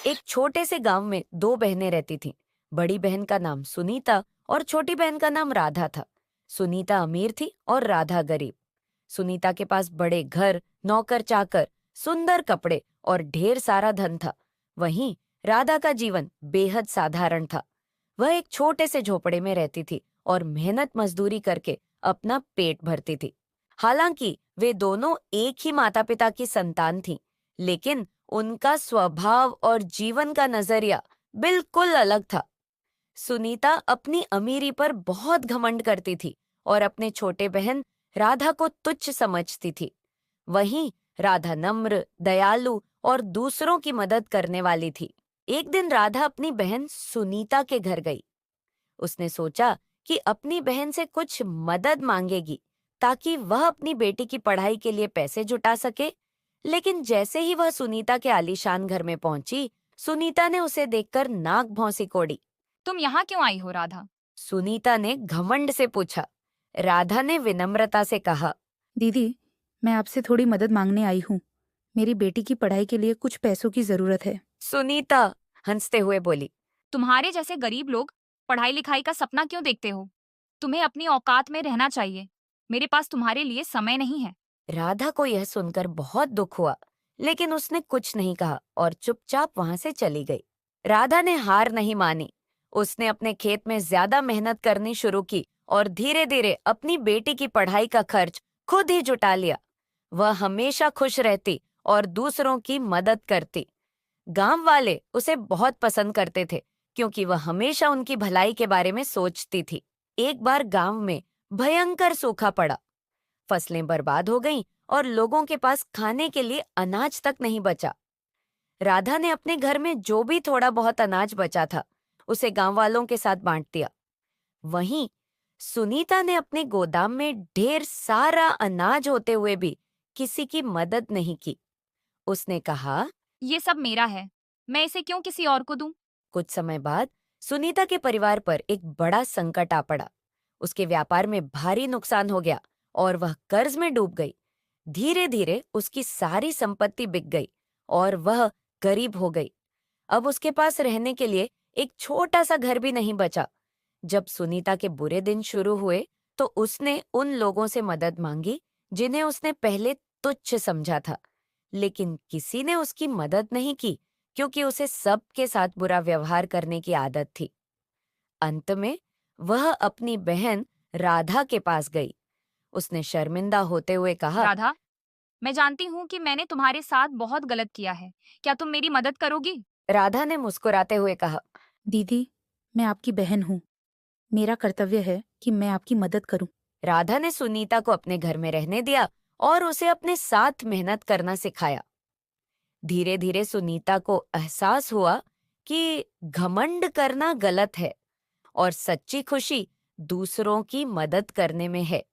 एक छोटे से गांव में दो बहनें रहती थीं। बड़ी बहन का नाम सुनीता और छोटी बहन का नाम राधा था। सुनीता अमीर थी और राधा गरीब। सुनीता के पास बड़े घर, नौकर चाकर, सुंदर कपड़े और ढेर सारा धन था। वहीं राधा का जीवन बेहद साधारण था। वह एक छोटे से झोपड़े में रहती थी और मेहनत मजदूरी करके अपना पेट भरती थी। हालांकि वे दोनों एक ही माता पिता की संतान थीं, लेकिन उनका स्वभाव और जीवन का नजरिया बिल्कुल अलग था। सुनीता अपनी अमीरी पर बहुत घमंड करती थी और अपने छोटे बहन राधा को तुच्छ समझती थी। वहीं राधा नम्र, दयालु और दूसरों की मदद करने वाली थी। एक दिन राधा अपनी बहन सुनीता के घर गई। उसने सोचा कि अपनी बहन से कुछ मदद मांगेगी ताकि वह अपनी बेटी की पढ़ाई के लिए पैसे जुटा सके। लेकिन जैसे ही वह सुनीता के आलीशान घर में पहुंची, सुनीता ने उसे देखकर नाक भौंसी कोड़ी। तुम यहाँ क्यों आई हो राधा? सुनीता ने घमंड से पूछा। राधा ने विनम्रता से कहा, दीदी, मैं आपसे थोड़ी मदद मांगने आई हूँ। मेरी बेटी की पढ़ाई के लिए कुछ पैसों की जरूरत है। सुनीता हंसते हुए बोली। तुम्हारे जैसे गरीब लोग पढ़ाई लिखाई का सपना क्यों देखते हो? तुम्हें अपनी औकात में रहना चाहिए। मेरे पास तुम्हारे लिए समय नहीं है। राधा को यह सुनकर बहुत दुख हुआ, लेकिन उसने कुछ नहीं कहा और चुपचाप वहां से चली गई। राधा ने हार नहीं मानी। उसने अपने खेत में ज्यादा मेहनत करनी शुरू की और धीरे धीरे अपनी बेटी की पढ़ाई का खर्च खुद ही जुटा लिया। वह हमेशा खुश रहती और दूसरों की मदद करती। गांव वाले उसे बहुत पसंद करते थे, क्योंकि वह हमेशा उनकी भलाई के बारे में सोचती थी। एक बार गांव में भयंकर सूखा पड़ा। फसलें बर्बाद हो गईं और लोगों के पास खाने के लिए अनाज तक नहीं बचा। राधा ने अपने घर में जो भी थोड़ा बहुत अनाज बचा था, उसे गांव वालों के साथ बांट दिया। वहीं सुनीता ने अपने गोदाम में ढेर सारा अनाज होते हुए भी किसी की मदद नहीं की। उसने कहा, ये सब मेरा है। मैं इसे क्यों किसी और को दूं? कुछ समय बाद सुनीता के परिवार पर एक बड़ा संकट आ पड़ा। उसके व्यापार में भारी नुकसान हो गया और वह कर्ज में डूब गई। धीरे धीरे उसकी सारी संपत्ति बिक गई और वह गरीब हो गई। अब उसके पास रहने के लिए एक छोटा सा घर भी नहीं बचा। जब सुनीता के बुरे दिन शुरू हुए, तो उसने उन लोगों से मदद मांगी जिन्हें उसने पहले तुच्छ समझा था। लेकिन किसी ने उसकी मदद नहीं की, क्योंकि उसे सबके साथ बुरा व्यवहार करने की आदत थी। अंत में वह अपनी बहन राधा के पास गई। उसने शर्मिंदा होते हुए कहा, राधा, मैं जानती हूँ कि मैंने तुम्हारे साथ बहुत गलत किया है। क्या तुम मेरी मदद करोगी? राधा ने मुस्कुराते हुए कहा। दीदी, मैं आपकी बहन हूँ। मेरा कर्तव्य है कि मैं आपकी मदद करूँ। राधा ने सुनीता को अपने घर में रहने दिया और उसे अपने साथ मेहनत करना सिखाया। धीरे धीरे सुनीता को एहसास हुआ कि घमंड करना गलत है और सच्ची खुशी दूसरों की मदद करने में है।